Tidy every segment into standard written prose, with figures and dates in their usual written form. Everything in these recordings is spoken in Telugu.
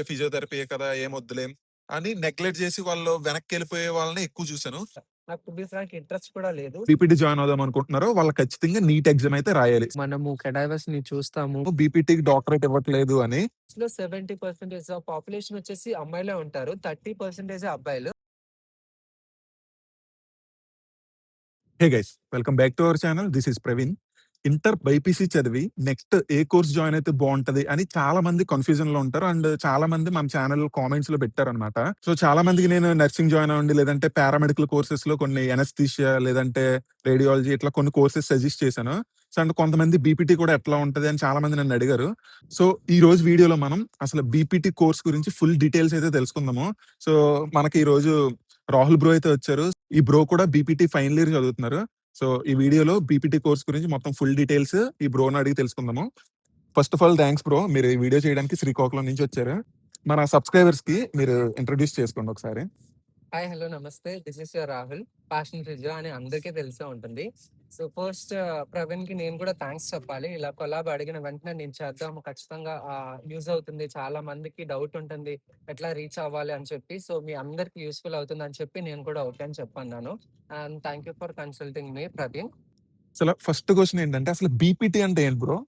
ఫిజియోథెరపీయే కదా! ఏమొద్దులే అని నెగ్లెక్ట్ చేసి వాళ్ళు వెనక్కెళ్ళిపోయే వాళ్ళని ఎక్కువ చూసాను. నాకు టు బీ ఫ్రాంక్ ఇంట్రెస్ట్ కూడా లేదు. బీపీటీ జాయిన్ అవుదాం అనుకుంటున్నారో వాళ్ళు ఖచ్చితంగా నీట్ ఎగ్జామ్ అయితే రాయాలి. మనము కెడావర్స్‌ని చూస్తాము. బీపీటీకి డాక్టరేట్ ఇవ్వట్లేదు అని. లో 70% ఆఫ్ పాపులేషన్ వచ్చేసి అమ్మాయిలే ఉంటారు. 30% అబ్బాయిలు. Hey guys, welcome back to our channel. This is Praveen. Inter BiPC చదివి నెక్స్ట్ ఏ కోర్స్ జాయిన్ అయితే బాగుంటది అని చాలా మంది కన్ఫ్యూజన్ లో ఉంటారు. అండ్ చాలా మంది మన ఛానల్ కామెంట్స్ లో పెట్టారనమాట. సో చాలా మందికి నేను నర్సింగ్ జాయిన్ అవ్వండి, లేదంటే పారామెడికల్ కోర్సెస్ లో కొన్ని ఎనస్థీషియా లేదంటే రేడియాలజీ ఇట్లా కొన్ని కోర్సెస్ సజెస్ట్ చేశాను. సో అండ్ కొంతమంది బీపీటీ కూడా ఎట్లా ఉంటది అని చాలా మంది నన్ను అడిగారు. సో ఈ రోజు వీడియోలో మనం అసలు బీపీటీ కోర్స్ గురించి ఫుల్ డీటెయిల్స్ అయితే తెలుసుకుందాము. సో మనకి ఈ రోజు రాహుల్ బ్రో అయితే వచ్చారు. ఈ బ్రో కూడా బీపీటీ ఫైనల్ ఇయర్ చదువుతున్నారు. సో ఈ వీడియోలో బీపీటీ కోర్స్ గురించి మొత్తం ఫుల్ డీటెయిల్స్ ఈ బ్రోని అడిగి తెలుసుకుందాము. First of all thanks bro, మీరు ఈ వీడియో చేయడానికి శ్రీకాకుళం నుంచి వచ్చారు. మన సబ్స్క్రైబర్స్ కి మీరు ఇంట్రొడ్యూస్ చేసుకోండి ఒకసారి. హాయ్, హలో, నమస్తే. This is your Rahul. Passion physio అని అందరికీ తెలిసే ఉంటుంది. సో ఫస్ట్ ప్రవీణ్‌కి నేను కూడా థాంక్స్ చెప్పాలి. ఇలా కొలాబ్ అడిగిన వెంటనే నేను చేద్దాము, ఖచ్చితంగా యూజ్ అవుతుంది. చాలా మందికి డౌట్ ఉంటుంది. ఎట్లా రీచ్ అవ్వాలి అని చెప్పి. సో మీ అందరికి యూజ్‌ఫుల్ అవుతుందని చెప్పి నేను కూడా ఓకే అని చెప్పన్నాను. And thank you for consulting మీ ప్రవీణ్. అసలు ఫస్ట్ క్వశ్చన్ ఏంటంటే అసలు బీపీటీ అంటే ఏంటి బ్రో?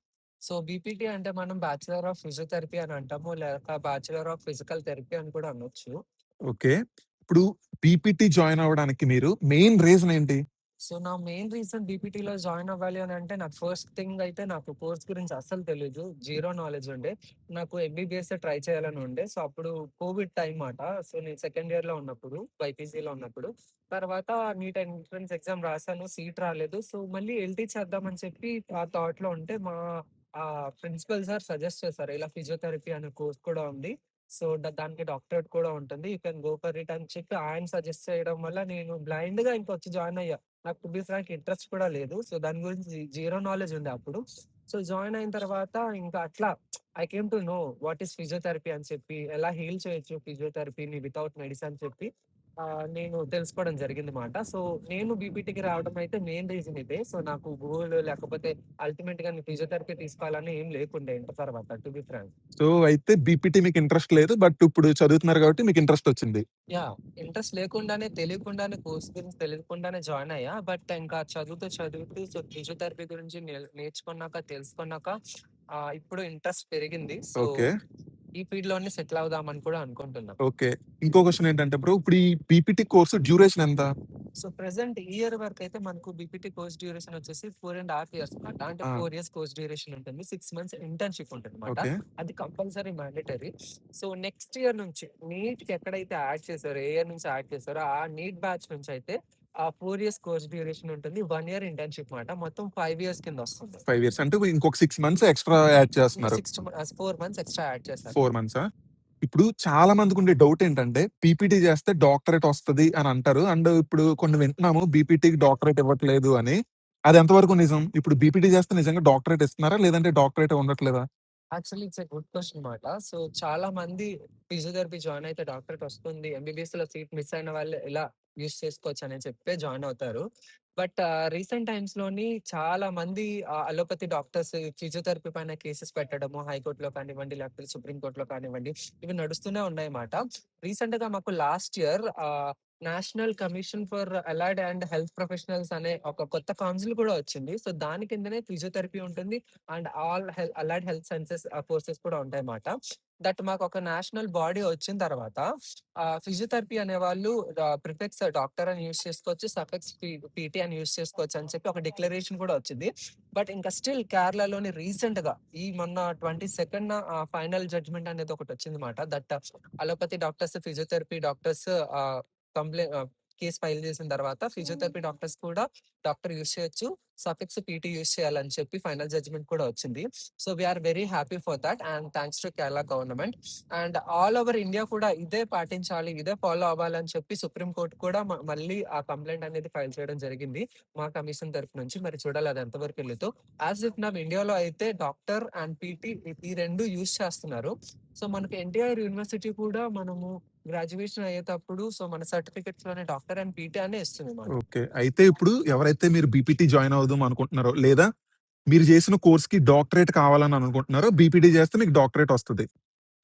సో బీపీటీ అంటే మనం బ్యాచిలర్ ఆఫ్ ఫిజియోథెరపీ అని అంటాము. లేక బ్యాచిలర్ ఆఫ్ ఫిజికల్ థెరపీ అని కూడా అనొచ్చు. ఓకే. ఇప్పుడు బీపీటీ జాయిన్ అవ్వడానికి మీరు మెయిన్ రీజన్ ఏంటి? సో నా మెయిన్ రీజన్ బీపీటీలో జాయిన్ అవ్వాలి అని అంటే, నాకు ఫస్ట్ థింగ్ అయితే నాకు కోర్స్ గురించి అస్సలు తెలీదు. జీరో నాలెడ్జ్ ఉండే. నాకు ఎంబీబీఎస్ ట్రై చేయాలని ఉండే. సో అప్పుడు కోవిడ్ టైం మాట. సో నేను సెకండ్ ఇయర్ లో ఉన్నప్పుడు, బైపీసీలో ఉన్నప్పుడు. తర్వాత నీట్ ఎంట్రన్స్ ఎగ్జామ్ రాసాను, సీట్ రాలేదు. సో మళ్ళీ ఎల్టీ చేద్దామని చెప్పి ఆ థాట్ లో ఉంటే మా ప్రిన్సిపల్ సార్ సజెస్ట్ చేశారు, ఇలా ఫిజియోథెరపీ అనే కోర్స్ కూడా ఉంది. సో దానికి డాక్టరేట్ కూడా ఉంటుంది. You can go for it అని చెప్పి ఆయన సజెస్ట్ చేయడం వల్ల నేను బ్లైండ్ గా ఇంకొచ్చి జాయిన్ అయ్యా. నాకు టు బీ ఫ్రాంక్ ఇంట్రెస్ట్ కూడా లేదు. సో దాని గురించి జీరో నాలెడ్జ్ ఉంది అప్పుడు. సో జాయిన్ అయిన తర్వాత ఇంకా అట్లా I came to know what is physiotherapy అని చెప్పి, ఎలా హీల్ చేయొచ్చు ఫిజియోథెరపీని వితౌట్ మెడిసిన్ అని చెప్పి నేను తెలుసుకోవడం జరిగింది మాట. సో నేను బీపీటీకి రావడం అయితే మెయిన్ రీజన్ ఇదే. సో నాకు గోల్ లేకపోతే అల్టిమేట్ గా నేను ఫిజియోథెరపీ తీసుకోవాలని ఏం లేకుండే ఇంటర్ తర్వాత, టు బీ ఫ్రాంక్. సో అయితే బీపీటీ మీకు ఇంట్రెస్ట్ లేదు, బట్ ఇప్పుడు చదువుతున్నారు కాబట్టి మీకు ఇంట్రెస్ట్ వచ్చింది. యాహ్! ఇంట్రెస్ట్ లేకుండానే, తెలియకుండానే, కోర్స్ గురించి తెలియకుండానే జాయిన్ అయ్యా. బట్ ఇంకా చదువుతూ సో ఫిజియోథెరపీ గురించి నేర్చుకున్నాక, తెలుసుకున్నాక ఇప్పుడు ఇంట్రెస్ట్ పెరిగింది. So okay. ఈ ఫీల్డ్‌లోనే సెటిల్ అవుదామని కూడా అనుకుంటున్నా. ఓకే. ఇంకో క్వెషన్ ఏంటంటే బ్రో, ఇప్పుడు ఈ బీపీటీ కోర్స్ డ్యూరేషన్ ఎంత? సో ప్రెజెంట్ ఈ ఇయర్ వరకైతే మనకు బీపీటీ కోర్స్ డ్యూరేషన్ వచ్చేసి 4.5 ఇయర్స్ అన్నమాట. అంటే ఆ! 4 ఇయర్స్ కోర్స్ డ్యూరేషన్ ఉంటుంది. 6 మంత్స్ ఇంటర్న్‌షిప్ ఉంటదన్నమాట. ఓకే. అది compulsory mandatory. So next year నుంచి నీట్‌కి ఎక్కడైతే యాడ్ చేశారో, ఏ ఇయర్ నుంచి యాడ్ చేశారో ఆ నీట్ బ్యాచ్ నుంచి అయితే 4 ఇయర్స్ కోర్స్ డ్యూరేషన్ ఉంటుంది. 1 ఇయర్ ఇంటర్న్‌షిప్ మాట. మొత్తం 5 ఇయర్స్ కింద వస్తుంది. 5 ఇయర్స్ అంటే ఇంకొక 6 మంత్స్ ఎక్స్‌ట్రా యాడ్ ఇంకా చేస్తున్నారు. 4 మంత్స్ ఎక్స్‌ట్రా యాడ్ చేశారు. 4 మంత్సా? ఇప్పుడు చాలా మందికుండే డౌట్ ఏంటంటే బీపీటీ చేస్తే డాక్టరేట్ వస్తది అని అంటారు. అండ్ ఇప్పుడు కొన్ని వింటున్నాము బీపీటీకి డాక్టరేట్ ఇవ్వట్లేదు అని. అది ఎంతవరకు నిజం? ఇప్పుడు బీపీటీ చేస్తే నిజంగా డాక్టరేట్ ఇస్తున్నారా? లేదంటే డాక్టరేట్ ఉండట్లేదా? Actually it's a good question మాట. సో చాలా మంది ఫిజియోథెరపీ జాయిన్ అయితే డాక్టరేట్ వస్తుంది, ఎంబీబీఎస్‌లో సీట్ మిస్ అయిన వాళ్ళు ఇలా యూజ్ చేసుకోవచ్చు అని చెప్పే జాయిన్ అవుతారు. బట్ రీసెంట్ టైమ్స్ లోని చాలా మంది అలోపతి డాక్టర్స్ ఫిజియోథెరపీ పైన కేసెస్ పెట్టడము, హైకోర్టులో కానివ్వండి, లేకపోతే సుప్రీం కోర్టులో కానివ్వండి, ఇవి నడుస్తూనే ఉన్నాయి మాట. రీసెంట్ గా మాకు last year national commission for allied and health professionals అనే ఒక కొత్త కౌన్సిల్ కూడా వచ్చింది. సో దాని కిందనే ఫిజియోథెరపీ ఉంటుంది and all allied health sciences courses కూడా ఉంటాయి మాట. దట్ మాకు ఒక నేషనల్ బాడీ వచ్చిన తర్వాత ఫిజియోథెరపీ అనే వాళ్ళు ప్రిఫిక్స్ డాక్టర్ అని యూజ్ చేసుకోవచ్చు, సఫిక్స్ పీటీ అని యూజ్ చేసుకోవచ్చు అని చెప్పి ఒక డిక్లరేషన్ కూడా వచ్చింది. బట్ ఇంకా స్టిల్ కేరళలోని రీసెంట్ గా ఈ మొన్న 22nd ఫైనల్ జడ్జ్మెంట్ అనేది ఒకటి వచ్చింది మాట. That allopathy doctors, physiotherapy doctors complaint case file చేసిన తర్వాత ఫిజియోథెరపీ డాక్టర్స్ కూడా డాక్టర్ యూజ్ చేయొచ్చు, సఫిక్స్ పీటీ యూజ్ చేయాలని చెప్పి ఫైనల్ జడ్జ్మెంట్ కూడా వచ్చింది. So we are very happy for that and thanks to Kerala government. And all over India కూడా ఇదే పాటించాలి, ఇదే ఫాలో అవ్వాలని చెప్పి సుప్రీం కోర్టు కూడా మళ్ళీ ఆ కంప్లైంట్ అనేది ఫైల్ చేయడం జరిగింది మా కమిషన్ తరఫు నుంచి. మరి చూడాలి అది ఎంతవరకు వెళ్తుందో. యాజ్ ఇఫ్ నా ఇండియాలో అయితే డాక్టర్ అండ్ పీటీ ఈ రెండు యూజ్ చేస్తున్నారు. సో మనకి ఎన్టీఆర్ యూనివర్సిటీ కూడా మనము గ్రాడ్యుయేషన్ అయ్యేటప్పుడు సో మన సర్టిఫికెట్స్ లోనే డాక్టర్ అండ్ పీటీ అనే ఇస్తుంది మనకి. ఓకే. అయితే ఇప్పుడు ఎవరైతే మీరు బీపీటీ జాయిన్ అవుదాం అనుకుంటున్నారో, లేదా మీరు చేసిన కోర్స్‌కి డాక్టరేట్ కావాలని అనుకుంటున్నారో, బీపీటీ చేస్తే మీకు డాక్టరేట్ వస్తది.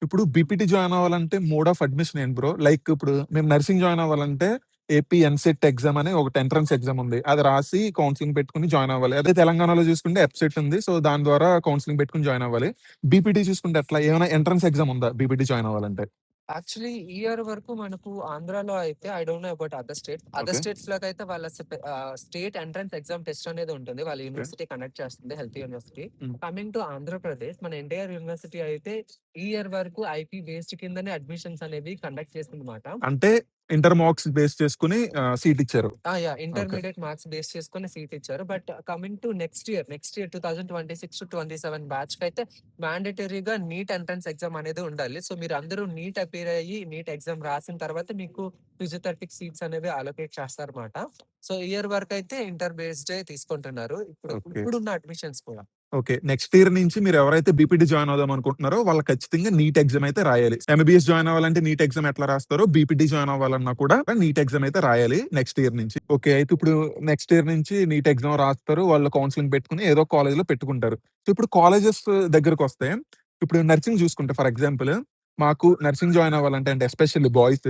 ఇప్పుడు బీపీటీ జాయిన్ అవ్వాలంటే మోడ్ ఆఫ్ అడ్మిషన్ ఏంటి బ్రో? లైక్ ఇప్పుడు మేము నర్సింగ్ జాయిన్ అవ్వాలంటే ఏపీ ఎన్సెట్ ఎగ్జామ్ అని ఒకటి ఎంట్రన్స్ ఎగ్జామ్ ఉంది. అది రాసి కౌన్సెలింగ్ పెట్టుకొని జాయిన్ అవ్వాలి. అదే తెలంగాణలో చూసుకుంటే ఎఫ్సెట్ ఉంది. సో దాని ద్వారా కౌన్సెలింగ్ పెట్టుకొని జాయిన్ అవ్వాలి. బీపీటీ చూసుకుంటే ఎట్లా? ఏమైనా ఎంట్రన్స్ ఎగ్జామ్ ఉందా బీపీటీ జాయిన్ అవ్వాలంటే? యాక్చువల్లీ ఈ ఇయర్ వరకు మనకు ఆంధ్రాలో అయితే I don't know about other state. Other okay. States లోకైతే వాళ్ళ స్టేట్ ఎంట్రన్స్ ఎగ్జామ్ టెస్ట్ అనేది ఉంటుంది. వాళ్ళ ఓకే. యూనివర్సిటీ కండక్ట్ చేస్తుంది, health university. Hmm. Coming to Andhra Pradesh, మన ఎన్టీఆర్ యూనివర్సిటీ అయితే ఈ ఇయర్ వరకు ఐపీ బేస్డ్ కిందనే అడ్మిషన్స్ అనేవి కండక్ట్ చేస్తుందన్నమాట. అంటే ఇంటర్ మార్క్స్ బేస్ చేసుకొని సీట్ ఇచ్చారు. ఓకే. ఇంటర్మీడియట్ మార్క్స్ బేస్ చేసుకొని సీట్ ఇచ్చారు. But coming to next year 2026-27 batch కైతే మ్యాండేటరీగా నీట్ ఎంట్రన్స్ ఎగ్జామ్ అనేది ఉండాలి. సో మీరు అందరూ నీట్ అపియర్ అయ్యి నీట్ ఎగ్జామ్ రాసిన తర్వాత మీకు ఫిజియోథెరపీ సీట్స్ అనేవి అలొకేట్ చేస్తారన్నమాట. సో ఈ ఇయర్ వరకు అయితే ఇంటర్ బేస్డే తీసుకుంటున్నారు ఓకే. ఇప్పుడున్న అడ్మిషన్స్ కూడా. ఓకే. నెక్స్ట్ ఇయర్ నుంచి మీరు ఎవరైతే బీపీటీ జాయిన్ అవుదాం అనుకుంటున్నారో వాళ్ళు ఖచ్చితంగా నీట్ ఎగ్జామ్ అయితే రాయాలి. ఎంబీబీఎస్ జాయిన్ అవ్వాలంటే నీట్ ఎగ్జామ్ ఎట్లా రాస్తారో బీపీటీ జాయిన్ అవ్వాలన్నా కూడా నీట్ ఎగ్జామ్ అయితే రాయాలి నెక్స్ట్ ఇయర్ నుంచి. ఓకే. అయితే ఇప్పుడు నెక్స్ట్ ఇయర్ నుంచి నీట్ ఎగ్జామ్ రాస్తారు. వాళ్ళు కౌన్సెలింగ్ పెట్టుకొని ఏదో కాలేజ్‌లో పెట్టుకుంటారు. సో ఇప్పుడు కాలేజెస్ దగ్గరకొస్తే ఇప్పుడు నర్సింగ్ చూసుకుంటే ఫర్ ఎగ్జాంపుల్ మాకు నర్సింగ్ జాయిన్ అవ్వాలంటే అంటే ఎస్పెషల్లీ బాయ్స్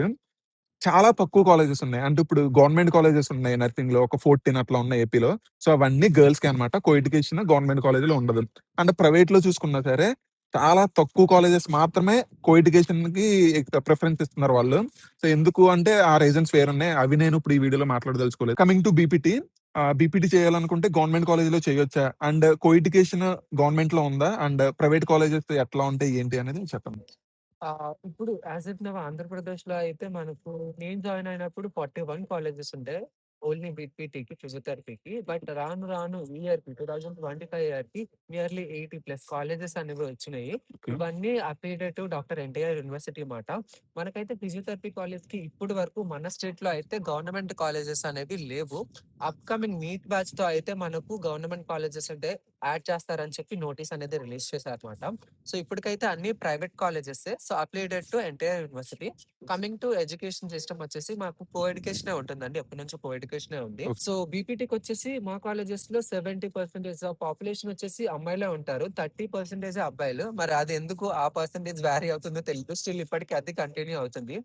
చాలా తక్కువ కాలేజెస్ ఉన్నాయి. అంటే ఇప్పుడు గవర్నమెంట్ కాలేజెస్ ఉన్నాయి నర్సింగ్‌లో ఒక 14 అట్లా ఉన్నాయి ఏపీలో. సో అవన్నీ గర్ల్స్‌కే అన్నమాట. కో ఎడ్యుకేషన్ గవర్నమెంట్ కాలేజ్‌లో ఉండదు. అండ్ ప్రైవేట్‌లో చూసుకున్నా సరే చాలా తక్కువ కాలేజెస్ మాత్రమే కో ఎడ్యుకేషన్‌కి ప్రిఫరెన్స్ ఇస్తున్నారు వాళ్ళు. సో ఎందుకు అంటే ఆ రీజన్స్ వేరున్నాయి. అవి నేను ఇప్పుడు ఈ వీడియోలో మాట్లాడదలుచుకోలేదు. కమింగ్ టు బీపీటీ బీపీటీ చేయాలనుకుంటే గవర్నమెంట్ కాలేజ్‌లో చేయొచ్చా? అండ్ కో ఎడ్యుకేషన్ గవర్నమెంట్‌లో ఉందా? అండ్ ప్రైవేట్ కాలేజెస్ ఎట్లా ఉంటాయి ఏంటి అనేది చెప్పండి. ఇప్పుడు యాజ్ ఆఫ్ నౌ ఆంధ్రప్రదేశ్‌లో అయితే మనకు నేను జాయిన్ అయినప్పుడు 41 కాలేజెస్ ఉండే. ఓన్లీ బీపీటీకి, ఫిజియోథెరపీకి. బట్ రాను రాను ఈ ఇయర్‌కి 2025 ఇయర్‌కి నియర్లీ 80 ప్లస్ కాలేజెస్ అనేవి వచ్చినాయి. ఓకే. ఇవన్నీ affiliated to doctor NTR university మాట. మనకైతే ఫిజియోథెరపీ కాలేజ్‌కి ఇప్పటి వరకు మన స్టేట్‌లో అయితే గవర్నమెంట్ కాలేజెస్ అనేవి లేవు. అప్‌కమింగ్ నీట్ బ్యాచ్‌తో అయితే మనకు గవర్నమెంట్ కాలేజెస్ అంటే యాడ్ చేస్తారని చెప్పి నోటీస్ అనేది రిలీజ్ చేశారన్నమాట. సో ఇప్పటికైతే అన్ని ప్రైవేట్ కాలేజెసే. So affiliated to NTR university. Coming to education system వచ్చేసి మాకు కో ఎడ్యుకేషనే ఉంటుందండి. ఎప్పటి నుంచో కో ఎడ్యుకేషనే ఉంది. ఓకే. సో బీపీటీకి వచ్చేసి మా కాలేజెస్ లో 70% ఆఫ్ పాపులేషన్ వచ్చేసి అమ్మాయిలే ఉంటారు. 30% అబ్బాయిలు. మరి అది ఎందుకు ఆ పర్సెంటేజ్ వ్యారీ అవుతుందో తెలీదు. స్టిల్ ఇప్పటికి అది కంటిన్యూ అవుతుంది.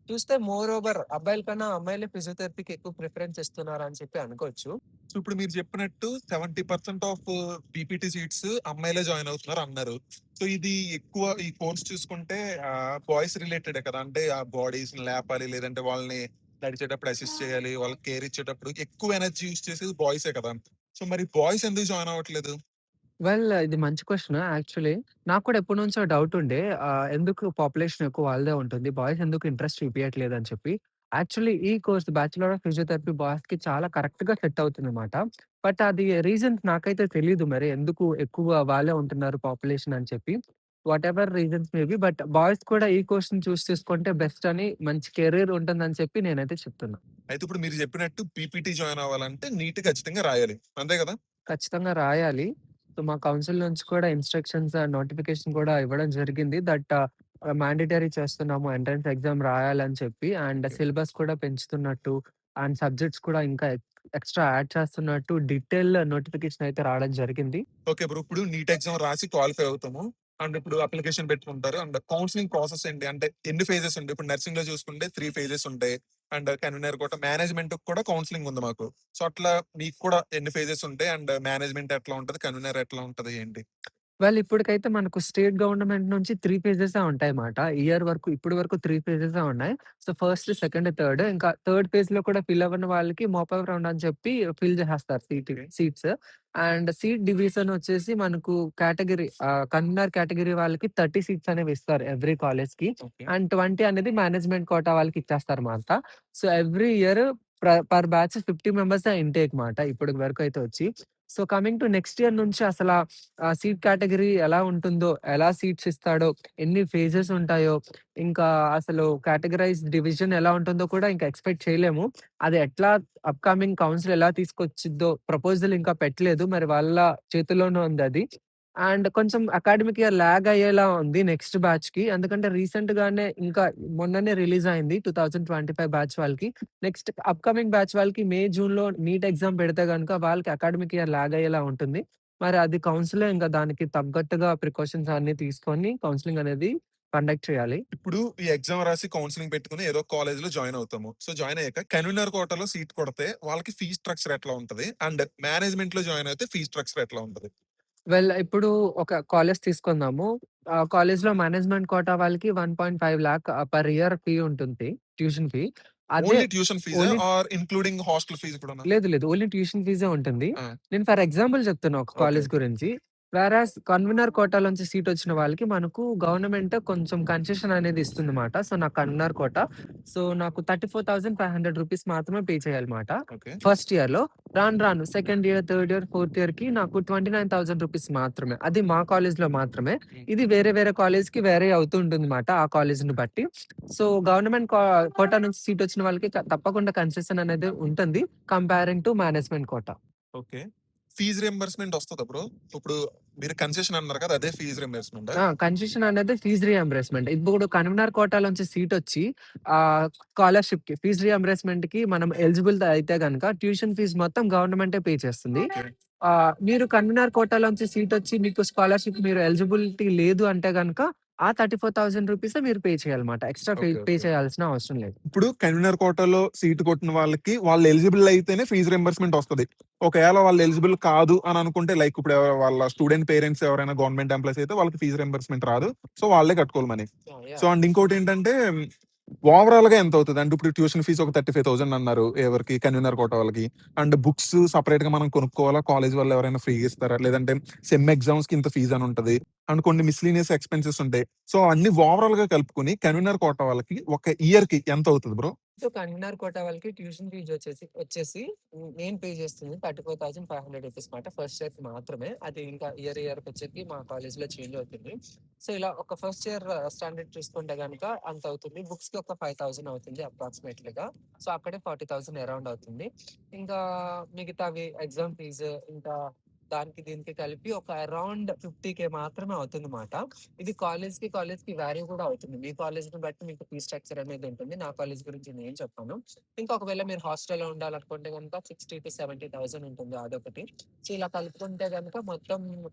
చూస్తే మోర్ ఓవర్ అబ్బాయిల కన్నా అమ్మాయిలే ఫిజియోథెరపీకి ఎక్కువ ప్రిఫరెన్స్ ఇస్తున్నారు అని చెప్పి అనుకోవచ్చు. సో ఇప్పుడు మీరు చెప్పినట్టు 70% ఆఫ్ బీపీటీ సీట్స్ అమ్మాయిలే జాయిన్ అవుతున్నారు అన్నారు. సో ఇది ఎక్కువ ఈ కోర్స్ చూసుకుంటే బాయ్స్ రిలేటెడే కదా! అంటే ఆ బాడీస్‌ని లేపాలి, లేదంటే వాళ్ళని నడిచేటప్పుడు అసిస్ట్ చేయాలి, వాళ్ళకి కేర్ ఇచ్చేటప్పుడు ఎక్కువ ఎనర్జీ యూజ్ చేసేది బాయ్సే కదా! సో మరి బాయ్స్ ఎందుకు జాయిన్ అవ్వట్లేదు? ఇది మంచి క్వెషన్ యాక్చువల్లీ. నాకు కూడా ఎప్పటినుంచో డౌట్ ఉండే. ఎందుకు పాపులేషన్ ఎక్కువ వాళ్ళదే ఉంటుంది. బాయ్స్ ఎందుకు ఇంట్రెస్ట్ చూపియట్లేదని చెప్పి. యాక్చువల్లీ ఈ కోర్స్ బ్యాచిలర్ ఆఫ్ ఫిజియోథెరపీ బాయ్స్‌కి చాలా కరెక్ట్‌గా సెట్ అవుతుందన్నమాట. బట్ అది రీజన్స్ నాకైతే తెలీదు మరి. ఎందుకు ఎక్కువ వాళ్ళే ఉంటున్నారు పాపులేషన్ అని చెప్పి. Whatever reasons may be. But boys కూడా ఈ కోర్స్‌ని చేసుకుంటే బెస్ట్ అని మంచి కెరీర్ ఉంటుందని చెప్పి నేనైతే చెప్తున్నా. అయితే ఇప్పుడు మీరు చెప్పినట్టు పీపీటీ జాయిన్ అవ్వాలంటే నీట్ ఖచ్చితంగా రాయాలి. అంతే కదా? ఖచ్చితంగా రాయాలి. సో, మా కౌన్సిల్ నుంచి కూడా ఇన్‌స్ట్రక్షన్స్ అండ్ నోటిఫికేషన్ కూడా ఇవ్వడం జరిగింది. మ్యాండేటరీ చేస్తున్నాము. ఎంట్రన్స్ ఎగ్జామ్ రాయాలని చెప్పి. And okay. సిలబస్ కూడా పెంచుతున్నట్టు, అండ్ సబ్జెక్ట్స్ కూడా ఇంకా ఎక్స్‌ట్రా యాడ్ చేస్తున్నట్టు డీటెయిల్ నోటిఫికేషన్ అయితే రావడం జరిగింది. Okay bro. ఇప్పుడు నీట్ ఎగ్జామ్ రాసి క్వాలిఫై అవుతాము. అండ్ ఇప్పుడు అప్లికేషన్ పెట్టుకుంటారు. అండ్ కౌన్సెలింగ్ ప్రాసెస్ ఏంటి? అంటే ఎన్ని ఫేజెస్ ఉంటాయి? ఇప్పుడు నర్సింగ్‌లో చూసుకుంటే 3 ఫేజెస్ ఉంటాయి. అండ్ కన్వీనర్ కూడా మేనేజ్మెంట్‌కి కూడా కౌన్సెలింగ్ ఉంది మాకు. సో అట్లా మీకు కూడా ఎన్ని ఫేజెస్ ఉంటాయి? అండ్ మేనేజ్మెంట్ ఎట్లా ఉంటది? కన్వీనర్ ఎట్లా ఉంటది? ఏంటి? ఇప్పటికైతే మనకు స్టేట్ గవర్నమెంట్ నుంచి 3 ఫేజెసే ఉంటాయన్నమాట. ఇయర్ వరకు ఇప్పటి వరకు 3 ఫేజెసే ఉన్నాయి. So, first, second, third. ఇంకా థర్డ్ ఫేజ్‌లో కూడా ఫిల్ అవ్వని వాళ్ళకి మోపప్ రౌండ్ అని చెప్పి ఫిల్ చేసేస్తారు okay. Seats. And seat division వచ్చేసి మనకు కన్వీనర్ కేటగిరీ వాళ్ళకి 30 సీట్స్ అనేవి ఇస్తారు ఎవ్రీ కాలేజ్‌కి. ఓకే. అండ్ 20 అనేది మేనేజ్మెంట్ కోటా వాళ్ళకి ఇచ్చేస్తారన్నమాట. So, every year per batch 50 మెంబర్సే ఇంటేక్ మాట ఇప్పటి వరకు అయితే వచ్చి. So, coming to next year నుంచి సీట్ కేటగరీ ఎలా ఉంటుందో, ఎలా సీట్స్ ఇస్తాడో, ఎన్ని ఫేజెస్ ఉంటాయో, ఇంకా అసలు కేటగరైజ్ డివిజన్ ఎలా ఉంటుందో కూడా ఇంకా ఎక్స్‌పెక్ట్ చేయలేము. అది ఎట్లా అప్‌కమింగ్ కౌన్సిల్ ఎలా తీసుకొచ్చిద్దో ప్రపోజల్ ఇంకా పెట్టలేదు. మరి వాళ్ళ చేతుల్లోనే ఉందది. అండ్ కొంచెం అకాడమిక్ ఇయర్ లాగ్ అయ్యేలా ఉంది నెక్స్ట్ బ్యాచ్‌కి. ఎందుకంటే రీసెంట్‌గానే ఇంకా మొన్ననే రిలీజ్ అయింది 2025 బ్యాచ్ వాళ్ళకి. నెక్స్ట్ అప్‌కమింగ్ బ్యాచ్ వాళ్ళకి మే, జూన్‌లో నీట్ ఎగ్జామ్ పెడితే గనుక వాళ్ళకి అకాడమిక్ ఇయర్ లాగ్ అయ్యేలా ఉంటుంది. మరి అది కౌన్సిలే ఇంకా దానికి తగ్గట్టుగా ప్రికాషన్స్ అన్నీ తీసుకొని కౌన్సెలింగ్ అనేది కండక్ట్ చేయాలి. ఇప్పుడు ఈ ఎగ్జామ్ రాసి కౌన్సెలింగ్ పెట్టుకొని ఏదో కాలేజ్‌లో జాయిన్ అవుతాము. సో, జాయిన్ అయ్యాక కన్వీనర్ కోటాలో సీట్ కొడితే వాళ్ళకి ఫీ స్ట్రక్చర్ ఎట్లా ఉంటది? అండ్ మేనేజ్మెంట్‌లో జాయిన్ అయితే ఫీ స్ట్రక్చర్ ఎట్లా ఉంటది? ఇప్పుడు ఒక కాలేజ్ తీసుకుందాము. ఆ కాలేజ్‌లో మేనేజ్మెంట్ కోటా వాళ్ళకి 1.5 లాక్ పర్ ఇయర్ ఫీ ఉంటుంది. Tuition fee. అదే ఓన్లీ ట్యూషన్ ఫీజా? Only or including hostel fees కూడానా? లేదు. ఓన్లీ ట్యూషన్ ఫీజే ఉంటుంది. ఆ! నేను ఫర్ ఎగ్జాంపుల్ చెప్తున్నా ఒక ఓకే. కాలేజ్ గురించి. వేరాస్ కన్వీనర్ కోటాలోంచి సీటొచ్చిన వాళ్ళకి మనకు గవర్నమెంట్ కొంచెం కన్సెషన్ అనేది ఇస్తుందన్నమాట. సో, నాకు కన్వీనర్ కోటా. సో, నాకు రూ. 34,500 మాత్రమే పే చేయాలన్నమాట. ఓకే. ఫస్ట్ ఇయర్‌లో. రాను second year, third year, fourth ఇయర్‌కి నాకు రూ. 29,000 మాత్రమే. అది మా కాలేజ్‌లో మాత్రమే. హ్మ్. ఇది వేరే కాలేజ్‌కి వేరీ అవుతూ ఉంటుందన్నమాట ఆ కాలేజ్‌ని బట్టి. సో, గవర్నమెంట్ కోటా నుంచి సీటొచ్చిన వాళ్ళకి తప్పకుండా కన్సెషన్ అనేది ఉంటుంది. Comparing to management quota. Okay. Fees reimbursement వస్తదా బ్రో? ఇప్పుడు మీరు కన్సెషన్ అన్నారు కదా! అదే ఫీజ్ రింబర్స్‌మెంటా? కన్సెషన్ అనేది ఫీజ్ రీయింబర్స్‌మెంట్. ఇప్పుడు కన్వీనర్ కోటాలోంచి సీటొచ్చి స్కాలర్‌షిప్‌కి ఫీజ్ రీయింబర్స్‌మెంట్‌కి మనం ఎలిజిబుల్ అయితే గనక ట్యూషన్ ఫీజ్ మొత్తం గవర్నమెంటే పే చేస్తుంది. ఓకే. మీరు కన్వీనర్ కోటాలోంచి సీటొచ్చి మీకు స్కాలర్‌షిప్ మీరు ఎలిజిబిలిటీ లేదు అంటే గనక ఆ రూ. 34,000 మీరు పే చేయాలన్నమాట. Extra okay. Pay okay. చేయాల్సిన అవసరం లేదు. ఇప్పుడు కన్వీనర్ కోటాలో సీట్ కొట్టిన వాళ్ళకి వాళ్ళు ఎలిజిబుల్ అయితేనే ఫీజ్ రింబర్స్‌మెంట్ వస్తది. ఒకవేళ వాళ్ళు ఎలిజిబుల్ కాదు అని అనుకుంటే లైక్ ఇప్పుడు వాళ్ళ స్టూడెంట్ పేరెంట్స్ ఎవరైనా గవర్నమెంట్ ఎంప్లాయీస్ అయితే వాళ్ళకి ఫీజ్ రింబర్స్‌మెంట్ రాదు. సో, వాళ్ళే కట్టుకోవాలి మనీ. So, yeah! అండ్ ఇంకోటేంటంటే ఓవరాల్‌గా ఎంతవుతది? అంటే ఇప్పుడు ట్యూషన్ ఫీజ్ ఒక 35,000 అన్నారు. ఎవరికి? కన్వీనర్ కోటా వాళ్ళకి. అండ్ బుక్స్ సెపరేట్‌గా మనం కొనుక్కోవాలా? కాలేజ్ వాళ్ళు ఎవరైనా ఫ్రీగా ఇస్తారా? లేదంటే సెమ్ ఎగ్జామ్స్‌కి ఇంత ఫీజ్ అని ఉంటది. అండ్ కొన్ని మిస్‌లీనియస్ ఎక్స్‌పెన్సెస్ ఉంటాయి. సో, అన్ని ఓవరాల్‌గా కలుపుకొని కన్వీనర్ కోటా వాళ్ళకి ఒక ఇయర్‌కి ఎంతవుతది బ్రో? సో, కన్వీనర్ కోటా వాళ్ళకి ట్యూషన్ ఫీజ్ వచ్చేసి నేను పే చేస్తుంది రూ. 34,500 మాట ఫస్ట్ ఇయర్‌కి మాత్రమే. అది ఇంకా ఇయర్‌కొచ్చేకి మా కాలేజ్‌లో చేంజ్ అవుతుంది. సో, ఇలా ఒక ఫస్ట్ ఇయర్ స్టాండర్డ్ చూసుకుంటే గనక అంత అవుతుంది. బుక్స్‌కి ఒక 5,000 అవుతుంది అప్రాక్సిమేట్‌లీగా. సో, అక్కడే 40,000 అరౌండ్ అవుతుంది. ఇంకా మిగతావి ఎగ్జామ్ ఫీజు ఇంకా దానికి దీనికి కలిపి ఒక అరౌండ్ 50,000 మాత్రమే అవుతుందన్నమాట. ఇది కాలేజ్‌కి వేరీ కూడా అవుతుంది. మీ కాలేజ్‌ని బట్టి మీకు ఫీ స్ట్రక్చర్ అనేది ఉంటుంది. నా కాలేజ్ గురించి నేను చెప్పాను. ఇంకా ఒకవేళ మీరు హాస్టల్‌లో ఉండాలనుకుంటే గనుక 60,000-70,000 ఉంటుంది అదొకటి. సో, ఇలా కలుపుకుంటే గనుక మొత్తం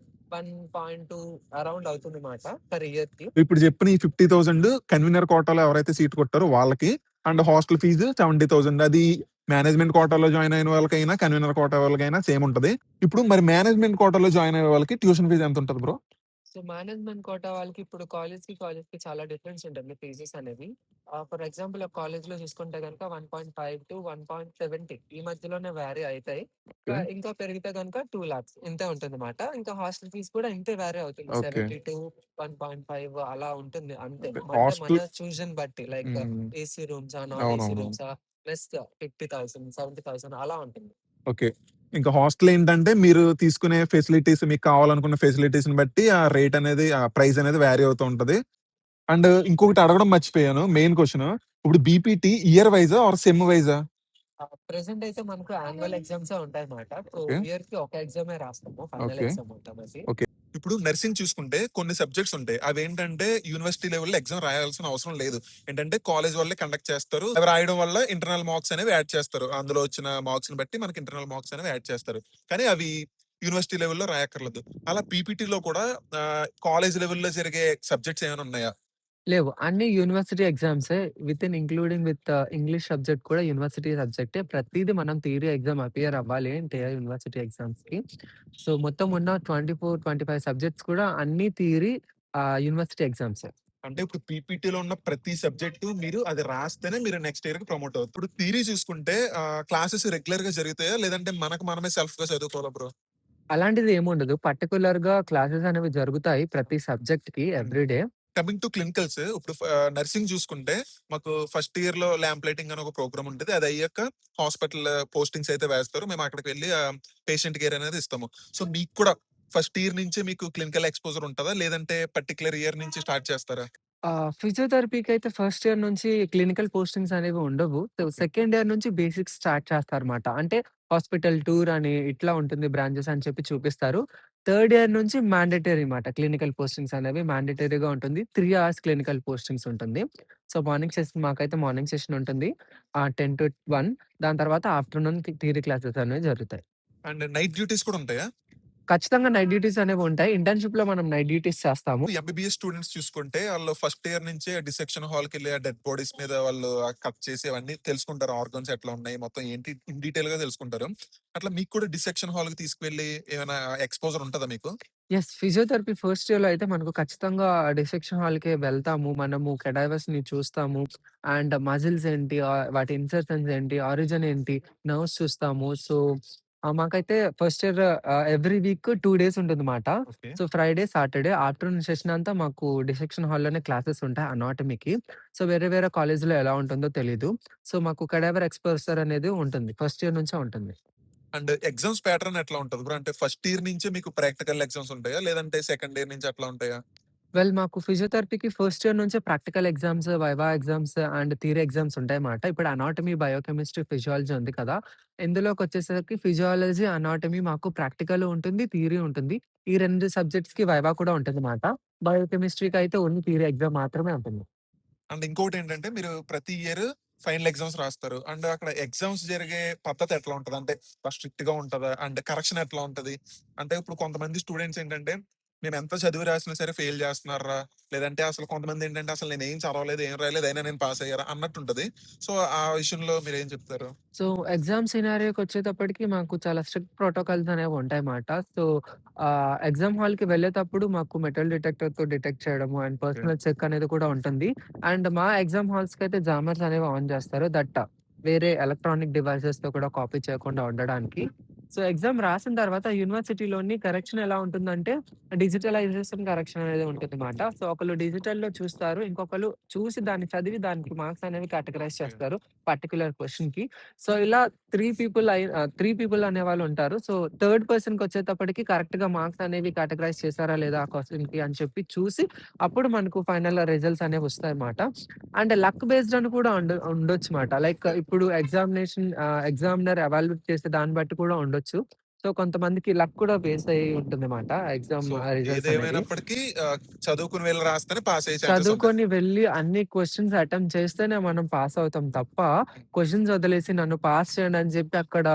1.2 అరౌండ్ అవుతుందన్నమాట పర్ ఇయర్‌కి. ఇప్పుడు చెప్పిన ఈ 50,000 కన్వీనర్ కోటాలో ఎవరైతే సీట్ కొట్టారో వాళ్ళకి. అండ్ హాస్టల్ ఫీజు 70,000 అది మేనేజ్మెంట్ కోటాలో జాయిన్ అయిన వాళ్ళకైనా, కన్వీనర్ కోటా వాళ్ళకైనా సేమ్ ఉంటది. ఇప్పుడు మరి మేనేజ్మెంట్ కోటాలో జాయిన్ అయ్యే వాళ్ళకి ట్యూషన్ ఫీజ్ ఎంత ఉంటది బ్రో? సో, మేనేజ్మెంట్ కోటా వాళ్ళకి ఇప్పుడు కాలేజ్‌కి చాలా డిఫరెన్స్ ఉంటుంది ఫీజెస్ అనేవి. ఫర్ ఎగ్జాంపుల్ ఒక కాలేజ్‌లో చూసుకుంటే గనుక 1.5-1.70 ఈ మధ్యలోనే వేరీ అయితాయి. ఓకే. ఇంకా పెరిగితే గనుక 2,00,000 ఇంతే ఉంటుందన్నమాట. ఇంకా హాస్టల్ ఫీస్ కూడా ఇంతే వేరీ అవుతుంది. ఓకే. 70-1.5 అలా ఉంటుంది అంతే. అంటే హాస్టల్ మన చూజన్ బట్టి లైక్ హ్మ్. ఏసీ రూమ్సా, నాన్ ఏసీ అవునవును. రూమ్సా, ప్లస్ 50,000, 70,000 అలా ఉంటుంది. ఓకే. ఇంకా హాస్టల్ ఏంటంటే మీరు తీసుకునే ఫెసిలిటీస్ మీకు కావాలనుకున్న ఫెసిలిటీస్‌ని బట్టి ఆ రేట్ అనేది ఆ ప్రైస్ అనేది వేరీ అవుతూ ఉంటది. అండ్ ఇంకొకటి అడగడం మర్చిపోయాను. Main question. ఇప్పుడు BPT year wise? Or sem wise? Present అయితే మనకు యాన్యువల్ ఎగ్జామ్సే ఉంటాయన్నమాట. So, okay. ఇయర్‌కి ఒక ఎగ్జామే రాస్తాము. Final okay. ఎగ్జామ్ మొత్తం అది. ఓకే. ఇప్పుడు నర్సింగ్ చూసుకుంటే కొన్ని సబ్జెక్ట్స్ ఉంటాయి. అవేంటంటే యూనివర్సిటీ లెవెల్‌లో ఎగ్జామ్ రాయాల్సిన అవసరం లేదు. ఏంటంటే కాలేజ్ వాళ్ళే కండక్ట్ చేస్తారు. అవి రాయడం వల్ల ఇంటర్నల్ మార్క్స్ అనేవి యాడ్ చేస్తారు. అందులో వచ్చిన మార్క్స్‌ని బట్టి మనకి ఇంటర్నల్ మార్క్స్ అనేవి యాడ్ చేస్తారు. కానీ అవి యూనివర్సిటీ లెవెల్‌లో రాయక్కర్లేదు. అలా పీపీటీలో కూడా కాలేజ్ లెవెల్‌లో జరిగే సబ్జెక్ట్స్ ఏమైనా ఉన్నాయా? లేవు. అన్ని యూనివర్సిటీ ఎగ్జామ్సే ఇంక్లూడింగ్ విత్ ఇంగ్లీష్ సబ్జెక్ట్ కూడా యూనివర్సిటీ సబ్జెక్టే. ప్రతీది మనం థియరీ ఎగ్జామ్ అపియర్ అవ్వాలి అంటే యూనివర్సిటీ ఎగ్జామ్స్‌కి. సో, మొత్తం ఉన్న 24, 25 సబ్జెక్ట్స్ కూడా అన్ని థియరీ యూనివర్సిటీ ఎగ్జామ్సే. అంటే ఇప్పుడు పీపీటీలో ఉన్న ప్రతి సబ్జెక్టు మీరు అది రాస్తేనే మీరు నెక్స్ట్ ఇయర్‌కి ప్రమోట్ అవుతారు. ఇప్పుడు థియరీ చూసుకుంటే క్లాసెస్ రెగ్యులర్‌గా జరుగుతాయా? లేదంటే మనకు మనమే సెల్ఫ్‌గా చదువుకోవాలా బ్రో? అలాంటిది ఏముండదు. పర్టిక్యులర్‌గా క్లాసెస్ అనేవి జరుగుతాయి ప్రతి సబ్జెక్ట్‌కి హ్మ్. Every day. Coming to clinicals ఇప్పుడు నర్సింగ్ చూసుకుంటే మాకు ఫస్ట్ ఇయర్ లో ల్యాంప్ లైటింగ్ అని ఒక ప్రోగ్రామ్ ఉంటుంది. అది అయ్యాక హాస్పిటల్ పోస్టింగ్స్ అయితే వేస్తారు. మేము అక్కడికి వెళ్ళి పేషెంట్ కేర్ అనేది ఇస్తాము. సో మీకు కూడా ఫస్ట్ ఇయర్ నుంచే మీకు క్లినికల్ ఎక్స్పోజర్ ఉంటుందా? లేదంటే పర్టికులర్ ఇయర్ నుంచి స్టార్ట్ చేస్తారా? ఫిజియోథెరపీకైతే ఫస్ట్ ఇయర్ నుంచి క్లినికల్ పోస్టింగ్స్ అనేవి ఉండవు. ఓకే. సెకండ్ ఇయర్ నుంచి బేసిక్స్ స్టార్ట్ చేస్తారన్నమాట. అంటే హాస్పిటల్ టూర్ అని ఇట్లా ఉంటుంది బ్రాంచెస్ అని చెప్పి చూపిస్తారు. థర్డ్ ఇయర్ నుంచి మ్యాండేటరీ మాట క్లినికల్ పోస్టింగ్స్ అనేవి మ్యాండేటరీగా ఉంటుంది. 3 అవర్స్ క్లినికల్ పోస్టింగ్స్ ఉంటుంది. సో, మాకైతే మార్నింగ్ సెషన్ ఉంటుంది. 10-1 దాని తర్వాత ఆఫ్టర్‌నూన్ థియరీ క్లాసెస్ అనేవి జరుగుతాయి. అండ్ నైట్ డ్యూటీస్ కూడా ఉంటాయా? ఖచ్చితంగా నైట్ డ్యూటీస్ అనేవుంటాయి. ఇంటర్న్‌షిప్‌లో మనం నైట్ డ్యూటీస్ చేస్తాము. ఎంబీబీఎస్ స్టూడెంట్స్ చూసుకుంటే ఆళ్ళు ఫస్ట్ ఇయర్ నుంచే డిసెక్షన్ హాల్‌కెళ్ళి ఆ డెడ్ బాడీస్ మీద వాళ్ళు కట్ చేసి అవన్నీ తెలుసుకుంటారు. ఆర్గాన్స్ ఎట్లా ఉన్నాయి, మొత్తం ఏంటి ఇన్ డీటెయిల్‌గా తెలుసుకుంటారు. అట్లా మీకు కూడా డిసెక్షన్ హాల్‌కి తీసుకువెళ్ళి ఏమైనా ఎక్స్‌పోజర్ ఉంటదా మీకు? యెస్. ఫిజియోథెరపీ ఫస్ట్ ఇయర్‌లో అయితే మనకు ఖచ్చితంగా డిసెక్షన్ హాల్‌కే వెళ్తాము. మనము కెడావర్స్‌ని చూస్తాము. అండ్ మజిల్స్ ఏంటి, వాటి ఇన్సెర్షన్స్ ఏంటి, ఆరిజిన్ ఏంటి, నర్వ్స్ చూస్తాము. సో, మాకైతే first year every week 2 days ఉంటుందన్నమాట. Okay. So, Friday, Saturday afternoon session అంతా మాకు డిసెక్షన్ హాల్‌లోనే క్లాసెస్ ఉంటాయి అనాటమీకి. సో, వేరే వేరే కాలేజ్‌లో ఎలా ఉంటుందో తెలీదు. సో, మాకు కెడావర్ ఎక్స్‌పోజర్ అనేది ఉంటుంది. ఫస్ట్ ఇయర్ నుంచే ఉంటుంది. అండ్ ఎగ్జామ్స్ ప్యాటర్న్ ఎట్లా ఉంటది బ్రో? అంటే ఫస్ట్ ఇయర్ నుంచే మీకు ప్రాక్టికల్ ఎగ్జామ్స్ ఉంటాయా? లేదంటే సెకండ్ ఇయర్ నుంచి అట్లా ఉంటాయా? మాకు ఫిజియోథెరపీకి ఫస్ట్ ఇయర్ నుంచే practical exams, viva exams and theory exams ఉంటాయన్నమాట. ఇప్పుడు అనాటమీ, బయోకెమిస్ట్రీ, ఫిజియాలజీ ఉంది కదా! ఇందులోకొచ్చేసరికి ఫిజియాలజీ, అనాటమీ మాకు ప్రాక్టికల్ ఉంటుంది, థియరీ ఉంటుంది. ఈ 2 సబ్జెక్ట్స్‌కి వైవా కూడా ఉంటుందన్నమాట. బయోకెమిస్ట్రీకి అయితే ఓన్లీ థియరీ ఎగ్జామ్ మాత్రమే ఉంటుంది. అండ్ ఇంకోటేంటంటే మీరు ప్రతి ఇయర్ ఫైనల్ ఎగ్జామ్స్ రాస్తారు. అండ్ అక్కడ ఎగ్జామ్స్ జరిగే పద్ధతి ఎట్లా ఉంటది? అంటే స్ట్రిక్ట్‌గా ఉంటదా? అండ్ కరెక్షన్ ఎట్లా ఉంటది? అంటే ఇప్పుడు కొంతమంది స్టూడెంట్స్ ఏంటంటే, మేమెంత చదివి రాసినా సరే ఫెయిల్ చేస్తున్నార్రా! లేదంటే అసలు కొంతమందేంటంటే, అసలు నేనేం చదవలేదు, ఏం రాయలేదు అయినా నేను పాస్ అయ్యారా అన్నట్టుంటది. సో, ఆ విషయంలో మీరేం చెప్తారు? సో, ఎగ్జామ్ సినారియోకొచ్చేటప్పటికి మాకు చాలా స్ట్రిక్ట్ ప్రోటోకాల్స్ అనేవుంటాయన్నమాట. సో, ఎగ్జామ్ హాల్‌కి వెళ్ళేటప్పుడు మాకు మెటల్ డిటెక్టర్‌తో డిటెక్ట్ చేయడము అండ్ ఓకే. పర్సనల్ చెక్ అనేది కూడా ఉంటుంది. అండ్ మా ఎగ్జామ్ హాల్స్‌కైతే జామర్స్ అనేవి ఆన్ చేస్తారు. వేరే ఎలక్ట్రానిక్ డివైసెస్‌తో కూడా కాపీ చేయకుండా ఉండడానికి. సో, ఎగ్జామ్ రాసిన తర్వాత యూనివర్సిటీలోని కరెక్షన్ ఎలా ఉంటుందంటే, డిజిటలైజేషన్ కరెక్షన్ అనేది ఉంటుందన్నమాట. సో, ఒకళ్ళు డిజిటల్‌లో చూస్తారు. ఇంకొకళ్ళు చూసి దాన్ని చదివి దానికి మార్క్స్ అనేవి కేటగరైజ్ ఓకే. చేస్తారు పర్టిక్యులర్ క్వెషన్‌కి. సో, ఇలా 3 పీపుల్ అనేవాళ్ళుంటారు. సో, థర్డ్ పర్సన్‌కొచ్చేటప్పటికి కరెక్ట్‌గా మార్క్స్ అనేవి కేటగరైజ్ చేశారా లేదా ఆ క్వెషన్‌కి అని చెప్పి చూసి, అప్పుడు మనకు ఫైనల్‌గా రిజల్ట్స్ అనేవొస్తాయన్నమాట. అండ్ లక్ బేస్డ్ అని కూడా ఉండొచ్చుమాట. లైక్ ఇప్పుడు ఎగ్జామినర్ ఎవాల్యుయేట్ చేసే దాన్ని బట్టి కూడా ఉండొచ్చు. సో, కొంతమందికి లక్ కూడా బేస్ అయ్యి ఉంటుందన్నమాట ఎగ్జామ్ సో, రిజల్ట్స్ అనేవి. ఏదేమైనప్పటికీ చదువుకుని వెళ్లి రాస్తేనే పాస్ అయ్యే ఛాన్సెస్ ఉన్నాయి. చదువుకొని వెళ్లి అన్ని క్వెషన్స్ అటెంప్ట్ చేస్తేనే మనం పాస్ అవుతాం తప్ప, క్వెషన్స్ వదిలేసి నన్ను పాస్ చేయండి అని చెప్పి అక్కడ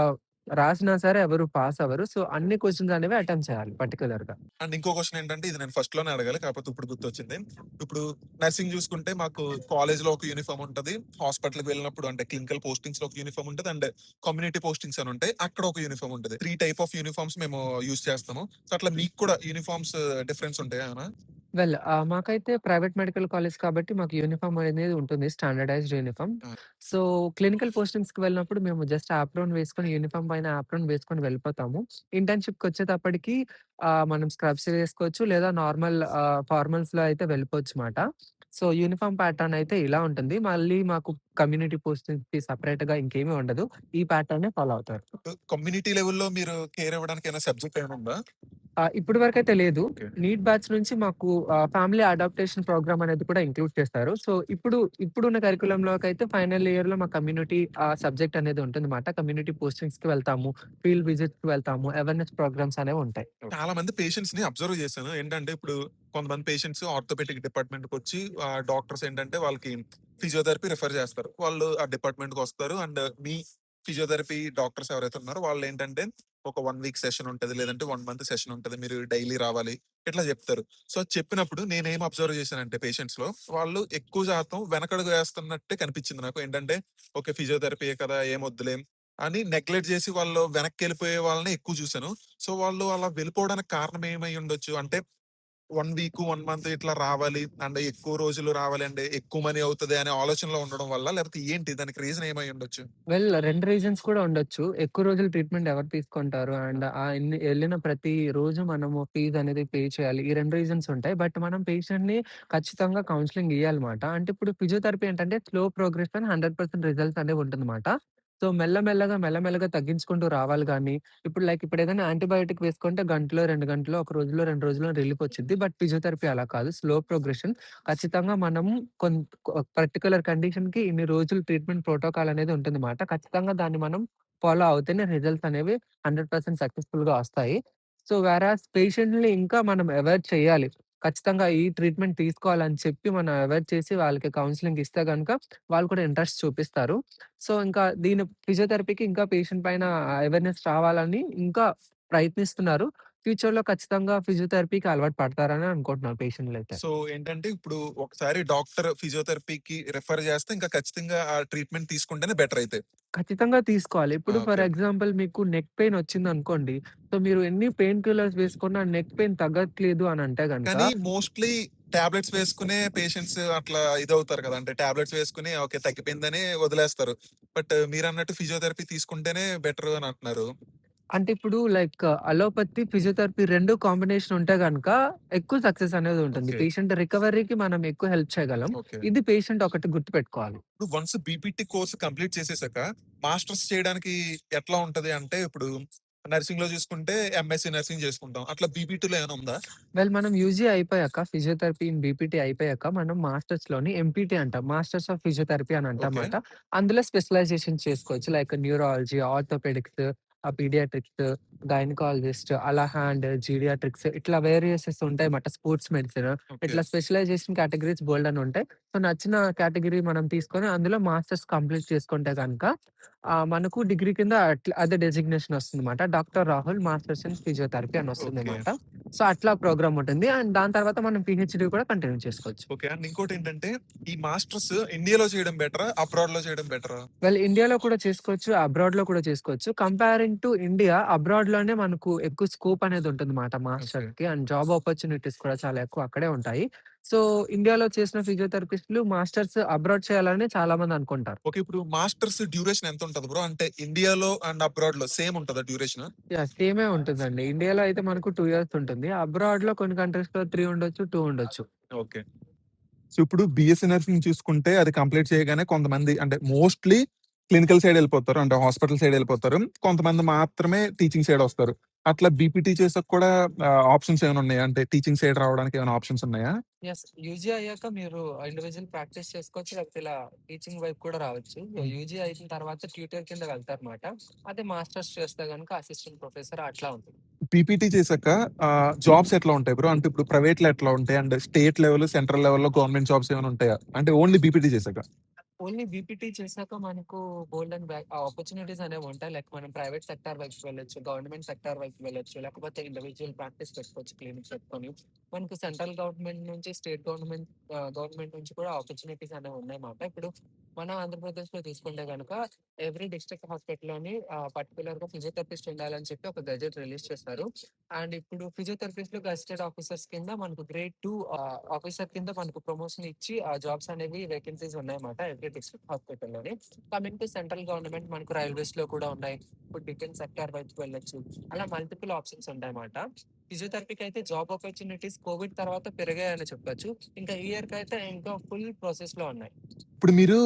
రాసినా సరే ఎవరు పాస్ అవ్వరు. సో, అన్ని క్వెషన్స్ అనేవి అటెంప్ట్ చేయాలి పర్టిక్యులర్‌గా. అండ్ ఇంకో క్వెషన్ ఏంటంటే, ఇది నేను ఫస్ట్ లోనే అడగాలి. కాకపోతే ఇప్పుడు గుర్తొచ్చింది. ఇప్పుడు నర్సింగ్ చూసుకుంటే మాకు కాలేజ్‌లో ఒక యూనిఫార్మ్ ఉంటది. హాస్పిటల్‌కి వెళ్ళినప్పుడు అంటే క్లినికల్ పోస్టింగ్స్‌లో ఒక యూనిఫార్మ్ ఉంటది. అండ్ కమ్యూనిటీ పోస్టింగ్స్ అని ఉంటాయి. అక్కడ ఒక యూనిఫార్మ్ ఉంటది. 3 టైప్ ఆఫ్ యూనిఫార్మ్స్ మేము యూజ్ చేస్తాము. సో, అట్లా మీకు కూడా యూనిఫార్మ్స్ డిఫరెన్స్ ఉంటాయా ఏమైనా? మాకైతే ప్రైవేట్ మెడికల్ కాలేజ్ కాబట్టి మాకు యూనిఫార్మ్ అనేది ఉంటుంది. Standardized uniform. ఆ! సో, క్లినికల్ పోస్టింగ్స్‌కి వెళ్ళినప్పుడు మేము జస్ట్ యాప్రాన్ వేసుకొని యూనిఫార్మ్ పైన యాప్రాన్ వేసుకొని వెళ్ళిపోతాము. ఇంటర్న్‌షిప్‌కొచ్చేటప్పటికి మనం స్క్రబ్స్ వేసుకోవచ్చు లేదా నార్మల్ ఫార్మల్స్‌లో అయితే వెళ్ళిపోవచ్చుమాట. సో, యూనిఫార్మ్ ప్యాటర్న్ అయితే ఇలా ఉంటుంది. మళ్ళీ మాకు కమ్యూనిటీ పోస్టింగ్స్‌కి సెపరేట్‌గా ఇంకేమీ ఉండదు. ఈ ప్యాటర్నే ఫాలో అవుతారు. కమ్యూనిటీ లెవెల్‌లో మీరు కేర్ ఇవ్వడానికి ఏమైనా సబ్జెక్ట్ ఏమైనా ఉందా? ఇప్పటి వరకైతే లేదు. ఓకే. నీట్ బ్యాచ్ నుంచి మాకు ఫ్యామిలీ అడాప్టేషన్ ప్రోగ్రామ్ అనేది కూడా ఇంక్లూడ్ చేస్తారు. సో, ఇప్పుడున్న కరిక్యులంలోకైతే ఫైనల్ ఇయర్‌లో మా కమ్యూనిటీ సబ్జెక్ట్ అనేది ఉంటుందన్నమాట. కమ్యూనిటీ పోస్టింగ్స్‌కి వెళ్తాము, ఫీల్డ్ విజిట్స్‌కి వెళ్తాము, అవేర్‌నెస్ ప్రోగ్రామ్స్ అనేవి ఉంటాయి. చాలా మంది పేషెంట్స్‌ని అబ్జర్వ్ చేశాను. ఏంటంటే ఇప్పుడు కొంతమంది పేషెంట్స్ ఆర్థోపెడిక్ డిపార్ట్‌మెంట్‌కొచ్చి డాక్టర్స్ ఏంటంటే వాళ్ళకి ఫిజియోథెరపీ రిఫర్ చేస్తారు. వాళ్ళు ఆ డిపార్ట్‌మెంట్‌కొస్తారు. అండ్ మీ ఫిజియోథెరపీ డాక్టర్స్ ఎవరైతే ఉన్నారో వాళ్ళేంటంటే ఒక 1 వీక్ సెషన్ ఉంటది. లేదంటే 1 మంత్ సెషన్ ఉంటది. మీరు డైలీ రావాలి. ఇట్లా చెప్తారు. సో, చెప్పినప్పుడు నేనేం అబ్జర్వ్ చేశానంటే పేషెంట్స్‌లో వాళ్ళు ఎక్కువ శాతం వెనకడుగు వేస్తున్నట్టే కనిపించింది నాకు. ఏంటంటే ఓకే. ఫిజియోథెరపీయే కదా! ఏమొద్దులే అని నెగ్లెక్ట్ చేసి వాళ్ళు వెనక్కెళ్ళిపోయే వాళ్ళనే ఎక్కువ చూసాను. సో, వాళ్ళు అలా వెళ్ళిపోవడానికి కారణం ఏమై ఉండొచ్చు? అంటే 1 వీక్, 1 మంత్ ఇట్లా రావాలి. అండ్ ఎక్కువ రోజులు రావాలి అంటే ఎక్కువ మనీ అవుతది అనే ఆలోచనలో ఉండడం వల్ల? లేకపోతే ఏంటి దానికి రీజన్ ఏమై ఉండొచ్చు? 2 రీజన్స్ కూడా ఉండొచ్చు. ఎక్కువ రోజులు ట్రీట్మెంట్ ఎవరు తీసుకుంటారు? అండ్ ఎళ్ళిన ప్రతి రోజు మనము ఫీజ్ అనేది పే చేయాలి. ఈ 2 రీజన్స్ ఉంటాయి. బట్ మనం పేషెంట్‌ని ఖచ్చితంగా కౌన్సెలింగ్ ఇయ్యాలమాట. అంటే ఇప్పుడు ఫిజియోథెరపీ ఏంటంటే స్లో ప్రోగ్రెషన్ 100% రిజల్ట్స్ అనేవి ఉంటుందన్నమాట. సో, మెల్లమెల్లగా తగ్గించుకుంటూ రావాలి గానీ, ఇప్పుడు ఏదైనా యాంటీబయోటిక్ వేసుకుంటే గంటలో, 2 గంటలో, ఒక రోజులో, 2 రోజుల్లో రిలీఫ్ వచ్చిద్ది. బట్ ఫిజియోథెరపీ అలా కాదు. Slow progression. ఖచ్చితంగా మనం కొన్ పర్టిక్యులర్ కండిషన్‌కి ఇన్ని రోజులు ట్రీట్మెంట్ ప్రోటోకాల్ అనేది ఉంటుందన్నమాట. ఖచ్చితంగా దాన్ని మనం ఫాలో అవుతేనే రిజల్ట్స్ అనేవి 100% సక్సెస్‌ఫుల్‌గా వస్తాయి. సో, పేషెంట్‌ని ఇంకా మనం అవేర్ చేయాలి. ఖచ్చితంగా ఈ ట్రీట్మెంట్ తీసుకోవాలని చెప్పి మనం అవేర్ చేసి వాళ్ళకి కౌన్సెలింగ్ ఇస్తే గనుక వాళ్ళు కూడా ఇంట్రెస్ట్ చూపిస్తారు. సో, ఇంకా ఫిజియోథెరపీకి ఇంకా పేషెంట్ పైన అవేర్‌నెస్ రావాలని ఇంకా ప్రయత్నిస్తున్నారు. ఫ్యూచర్‌లో ఖచ్చితంగా ఫిజియోథెరపీకి అలవాటు పడతారని అనుకుంటున్నాను పేషెంట్‌లయితే. సో, ఏంటంటే ఇప్పుడు ఒకసారి డాక్టర్ ఫిజియోథెరపీకి రిఫర్ చేస్తే ఇంకా ఖచ్చితంగా ఆ ట్రీట్‌మెంట్ తీసుకుంటేనే బెటర్ అయితే. ఖచ్చితంగా తీసుకోవాలి. ఆ! ఇప్పుడు ఫర్ ఓకే. ఎగ్జాంపుల్ మీకు నెక్ పెయిన్ వచ్చిందనుకోండి. సో, మీరు ఎన్ని పెయిన్ కిల్లర్స్ వేసుకున్నా నెక్ పెయిన్ తగ్గట్లేదు అనంటే గనక కానీ మోస్ట్‌లీ టాబ్లెట్స్ వేసుకునే పేషెంట్స్ అట్లా ఇదవుతారు కదా! అంటే టాబ్లెట్స్ వేసుకొని ఓకే. తగ్గిపోయిందని వదిలేస్తారు. బట్ మీరన్నట్టు ఫిజియోథెరపీ తీసుకుంటేనే బెటర్ అని అంటున్నారు. అంటే ఇప్పుడు లైక్ అలోపతి, ఫిజియోథెరపీ 2 కాంబినేషన్ ఉంటే గనక ఎక్కువ సక్సెస్ అనేది ఉంటుంది. ఓకే. పేషెంట్ రికవరీకి మనం ఎక్కువ హెల్ప్ చేయగలం. ఓకే. ఇది పేషెంట్ ఒకటి గుర్తుపెట్టుకోవాలి. ఇప్పుడు వన్స్ బీపీటీ కోర్స్ కంప్లీట్ చేసేసాక మాస్టర్స్ చేయడానికి ఎట్లా ఉంటది? అంటే ఇప్పుడు నర్సింగ్‌లో చూసుకుంటే ఎంఎస్సీ నర్సింగ్ చేసుకుంటాం. అట్లా బీపీటీలో ఏమైనా ఉందా? మనం యూజీ అయిపోయాక ఫిజియోథెరపీ ఇన్ బీపీటీ అయిపోయాక మనం మాస్టర్స్‌లోని ఎంపీటీ అంటాం. మాస్టర్స్ ఆఫ్ ఫిజియోథెరపీ అని ఓకే. అంటామాట. అందులో స్పెషలైజేషన్ చేసుకోవచ్చు. Like neurology, orthopaedics, paediatrics, gynaecologist, అలా హ్యాండ్, జీరియాట్రిక్స్ ఇట్లా వేరియసెస్ ఉంటాయన్నమాట. Sports medicine okay. ఇట్లా స్పెషలైజేషన్ కేటగరీస్ బోలెడన్ని ఉంటాయి. సో, నచ్చిన కేటగరీ మనం తీసుకొని అందులో మాస్టర్స్ కంప్లీట్ చేసుకుంటే గనక మనకు డిగ్రీ కింద అదే డెసిగ్నేషన్ వస్తుందన్నమాట. Doctor Rahul masters in physiotherapy అని ఓకే. వస్తుందన్నమాట. సో, అట్లా ప్రోగ్రామ్ ఉంటుంది. అండ్ దాని తర్వాత మనం పీహెచ్‌డీ కూడా కంటిన్యూ చేసుకోవచ్చు. ఓకే. అండ్ ఇంకోటేంటంటే ఈ మాస్టర్స్ ఇండియాలో చేయడం బెటరా? అబ్రాడ్‌లో చేయడం బెటరా? ఇండియాలో కూడా చేసుకోవచ్చు. అబ్రాడ్‌లో కూడా చేసుకోవచ్చు. కంపేరింగ్ టు ఇండియా అబ్రాడ్‌లోనే మనకు ఎక్కువ స్కోప్ అనేది ఉంటుందన్నమాట ఓకే. మాస్టర్స్‌కి. అండ్ జాబ్ ఆపర్చునిటీస్ కూడా చాలా ఎక్కువ అక్కడే ఉంటాయి. సో, ఇండియాలో చేసిన ఫిజియోథెరపిస్ట్‌లు మాస్టర్స్ అబ్రాడ్ చేయాలని చాలా మంది అనుకుంటారు. ఓకే. ఇప్పుడు మాస్టర్స్ డ్యూరేషన్ ఎంతుంటది బ్రో? అంటే ఇండియాలో అండ్ అబ్రాడ్‌లో సేమ్ ఉంటదా డ్యూరేషన్? సేమే ఉంటుందండి. ఇండియాలో అయితే మనకు 2 ఇయర్స్ ఉంటుంది. అబ్రాడ్‌లో కొన్ని కంట్రీస్‌లో 3 ఉండొచ్చు, 2 ఉండొచ్చు. ఓకే. సో, ఇప్పుడు బీఎస్సీ నర్సింగ్ చూసుకుంటే అది కంప్లీట్ చేయగానే కొంతమంది అంటే మోస్ట్‌లీ క్లినికల్ సైడ్ ఎళ్ళిపోతారు. అంటే హాస్పిటల్ సైడ్ ఎళ్ళిపోతారు. కొంతమంది మాత్రమే టీచింగ్ సైడ్ వస్తారు. అట్లా బీపీటీ చేసాక కూడా ఆప్షన్స్ ఏమైనా ఉన్నాయా? అంటే టీచింగ్ సైడ్ రావడానికి ఏమైనా ఆప్షన్స్ ఉన్నాయా? యూజీ అయ్యాక మీరు ఇండివిడ్యువల్ ప్రాక్టీస్ చేసుకోవచ్చు. లేకపోతే ఇలా టీచింగ్ వైపు కూడా రావచ్చు. హ్మ్. యూజీ అయిన తర్వాత ట్యూటర్ కింద వెళ్తారన్నమాట. అదే మాస్టర్స్ చేస్తే గనుక అసిస్టెంట్ ప్రొఫెసర్ అట్లా ఉంటుంది. పీపీటీ చేసాక జాబ్స్ ఎట్లా ఉంటాయి బ్రో? అంటే ఇప్పుడు ప్రైవేట్‌లో ఎట్లా ఉంటాయి? అండ్ స్టేట్ లెవెల్, సెంట్రల్ లెవెల్‌లో గవర్నమెంట్ జాబ్స్ ఏమైనా ఉంటాయా? అంటే ఓన్లీ బీపీటీ చేసాక? ఓన్లీ బీపీటీ చేశాక మనకు బోలెడన్ని ఆపర్చునిటీస్ అనేవి ఉంటాయి. లైక్ మనం ప్రైవేట్ సెక్టార్ వైపు వెళ్ళొచ్చు. గవర్నమెంట్ సెక్టార్ వైపు వెళ్ళొచ్చు. లేకపోతే ఇండివిడ్యువల్ ప్రాక్టీస్ పెట్టుకోవచ్చు క్లినిక్ పెట్టుకొని. మనకు సెంట్రల్ గవర్నమెంట్ నుంచి, స్టేట్ గవర్నమెంట్ నుంచి కూడా ఆపర్చునిటీస్ అనేవి ఉన్నాయన్నమాట. ఇప్పుడు మన ఆంధ్రప్రదేశ్‌లో తీసుకుంటే గనుక ఎవ్రీ డిస్ట్రిక్ట్ హాస్పిటల్‌లోని పర్టిక్యులర్‌గా ఫిజియోథెరపిస్ట్ ఉండాలని చెప్పి ఒక గెజెట్ రిలీజ్ చేశారు. అండ్ ఇప్పుడు ఫిజియోథెరపిస్ట్‌లు గెజిటెడ్ ఆఫీసర్స్ కింద మనకు గ్రేడ్ 2 ఆఫీసర్ కింద మనకు ప్రమోషన్ ఇచ్చి ఆ జాబ్స్ అనేవి వేకెన్సీస్ ఉన్నాయన్నమాట ఎవ్రీ డిస్ట్రిక్ట్ హాస్పిటల్‌లోని. కమింగ్ టు సెంట్రల్ గవర్నమెంట్ మనకు రైల్వేస్‌లో కూడా ఉన్నాయి. ఇప్పుడు డిఫెన్స్ సెక్టార్ వైపు వెళ్ళొచ్చు. అలా మల్టిపుల్ ఆప్షన్స్ ఉంటాయన్నమాట. ఫిజియోథెరపీకి అయితే జాబ్ ఆపర్చునిటీస్ కోవిడ్ తర్వాత పెరిగాయని చెప్పొచ్చు. ఇంకా ఈ ఇయర్‌కి అయితే ఇంకా ఫుల్ ప్రాసెస్‌లో ఉన్నాయి. ఇప్పుడు మీరు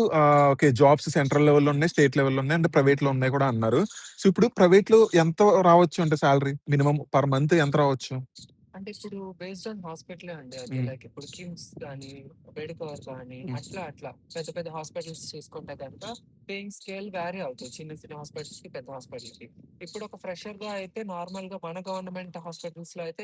ఓకే. జాబ్స్ సెంట్రల్ లెవెల్‌లో ఉన్నాయి, స్టేట్ లెవెల్‌లో ఉన్నాయి, అండ్ ప్రైవేట్‌లో ఉన్నాయి కూడా అన్నారు. సో, ఇప్పుడు ప్రైవేట్‌లో ఎంత రావచ్చు అంటే సాలరీ? మినిమమ్ పర్ మంత్ ఎంత రావచ్చు? అంటే ఇప్పుడు బేస్డ్ ఆన్ హాస్పిటలే అండి అది. హ్మ్. లైక్ ఇప్పుడు కిమ్స్ గానీ, మెడికవర్ గానీ హ్మ్. అట్లా పెద్ద పెద్ద హాస్పిటల్స్ చూసుకుంటే గనుక పేయింగ్ స్కేల్ వేరీ అవుతాయి. చిన్న చిన్న హాస్పిటల్స్‌కి, పెద్ద హాస్పిటల్‌కి. ఇప్పుడు ఒక ఫ్రెషర్‌గా అయితే నార్మల్‌గా మన గవర్నమెంట్ హాస్పిటల్స్‌లో అయితే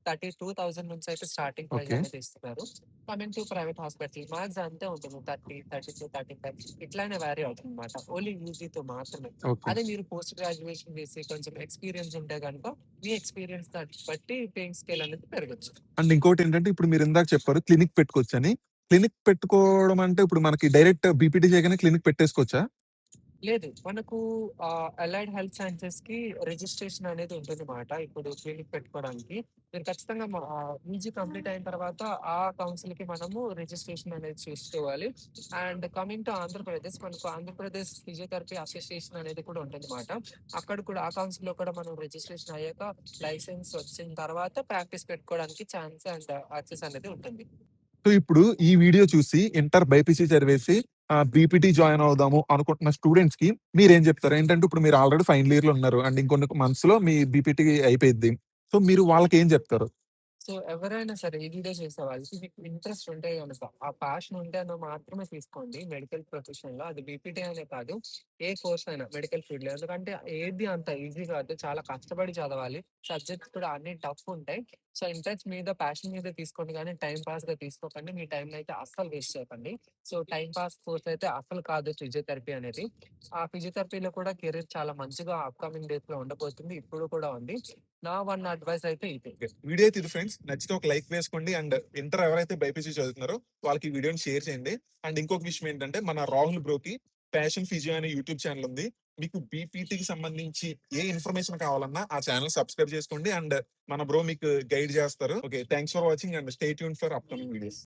32,000 నుంచి అయితే స్టార్టింగ్ ప్రైస్ ఓకే. అనేది ఇస్తున్నారు. Coming to private hospital max అంతే ఉంటుంది. 30, 32, 35 ఇట్లానే వేరీ అవుతుందన్నమాట. ఓన్లీ యూజీతో మాత్రమే. ఓకే. అదే మీరు పోస్ట్ గ్రాడ్యుయేషన్ చేసి కొంచెం ఎక్స్‌పీరియన్స్ ఉంటే గనుక మీ ఎక్స్‌పీరియన్స్ దాన్ని బట్టి పేయింగ్ స్కేల్ అనేది పెరగొచ్చు. అండ్ ఇంకోటేంటంటే ఇప్పుడు మీరిందాక చెప్పారు క్లినిక్ పెట్టుకోవచ్చని. క్లినిక్ పెట్టుకోవడం అంటే ఇప్పుడు మనకి డైరెక్ట్ బీపీటీ చేయగానే క్లినిక్ పెట్టేసుకోవచ్చా? లేదు. మనకు అలైడ్ హెల్త్ సైన్సెస్‌కి రిజిస్ట్రేషన్ అనేది ఉంటుందన్నమాట. ఇప్పుడు క్లినిక్ పెట్టుకోవడానికి. మీరు ఖచ్చితంగా పీజీ కంప్లీట్ అయిన తర్వాత ఆ కౌన్సిల్‌కి మనము రిజిస్ట్రేషన్ అనేది చేసుకోవాలి. అండ్ కమింగ్ టు ఆంధ్రప్రదేశ్ మనకు ఆంధ్రప్రదేశ్ ఫిజియోథెరపీ అసోసియేషన్ అనేది కూడా ఉంటుందన్నమాట. అక్కడ కూడా ఆ కౌన్సిల్‌లో కూడా మనం రిజిస్ట్రేషన్ అయ్యాక లైసెన్స్ వచ్చిన తర్వాత ప్రాక్టీస్ పెట్టుకోవడానికి ఛాన్స్ అండ్ యాక్సెస్ అనేది ఉంటుంది. సో, ఇప్పుడు ఈ వీడియో చూసి ఇంటర్ బైపీసీ చదివేసి బీపీటీ జాయిన్ అవుదాము అనుకుంటున్న స్టూడెంట్స్‌కి మీరేం చెప్తారు? ఏంటంటే ఇప్పుడు మీరు ఆల్రెడీ ఫైనల్ ఇయర్‌లో ఉన్నారు. అండ్ ఇంకొన్ని మంత్స్‌లో మీ బీపీటీ అయిపోయిద్ది. సో, మీరు వాళ్ళకేం చెప్తారు? సో, ఎవరైనా సరే ఈ వీడియో చేసే వాళ్ళకి మీకు ఇంట్రెస్ట్ ఉంటే గనక, ఆ ప్యాషన్ ఉంటే మాత్రమే తీసుకోండి మెడికల్ ప్రొఫెషన్‌లో. అది బీపీటీ అనే కాదు, ఏ కోర్స్ అయినా మెడికల్ ఫీల్డ్‌లో. ఎందుకంటే ఏది అంత ఈజీ కాదు. చాలా కష్టపడి చదవాలి. సబ్జెక్ట్స్ కూడా అన్ని టఫ్ ఉంటాయి. సో, ఇంట్రెస్ట్ మీద, ప్యాషన్ మీద తీసుకోండి గానీ టైమ్ పాస్‌గా తీసుకోకండి. మీ టైమ్‌నయితే అస్సలు వేస్ట్ చేయకండి. సో, టైమ్ పాస్ కోర్స్ అయితే అస్సలు కాదు ఫిజియోథెరపీ అనేది. ఆ ఫిజియోథెరపీలో కూడా కెరీర్ చాలా మంచిగా అప్‌కమింగ్ డేస్‌లో ఉండబోతుంది. ఇప్పుడు కూడా ఉంది. నా వన్ అడ్వైస్ అయితే ఇదే. వీడియో అయితే ఇది ఫ్రెండ్స్. నచ్చితే ఒక లైక్ వేసుకోండి. అండ్ ఇంటర్ ఎవరైతే బైపీసీ చదువుతున్నారో వాళ్ళకి ఈ వీడియోని షేర్ చేయండి. అండ్ ఇంకొక విషయం ఏంటంటే మన రాహుల్ బ్రోకి ప్యాషన్ ఫిజియో అనే యూట్యూబ్ ఛానల్ ఉంది. మీకు బీపీటీకి సంబంధించి ఏ ఇన్ఫర్మేషన్ కావాలన్నా ఆ ఛానల్ సబ్స్క్రైబ్ చేసుకోండి. అండ్ మన బ్రో మీకు గైడ్ చేస్తారు. Okay, thanks for watching and stay tune for upcoming videos.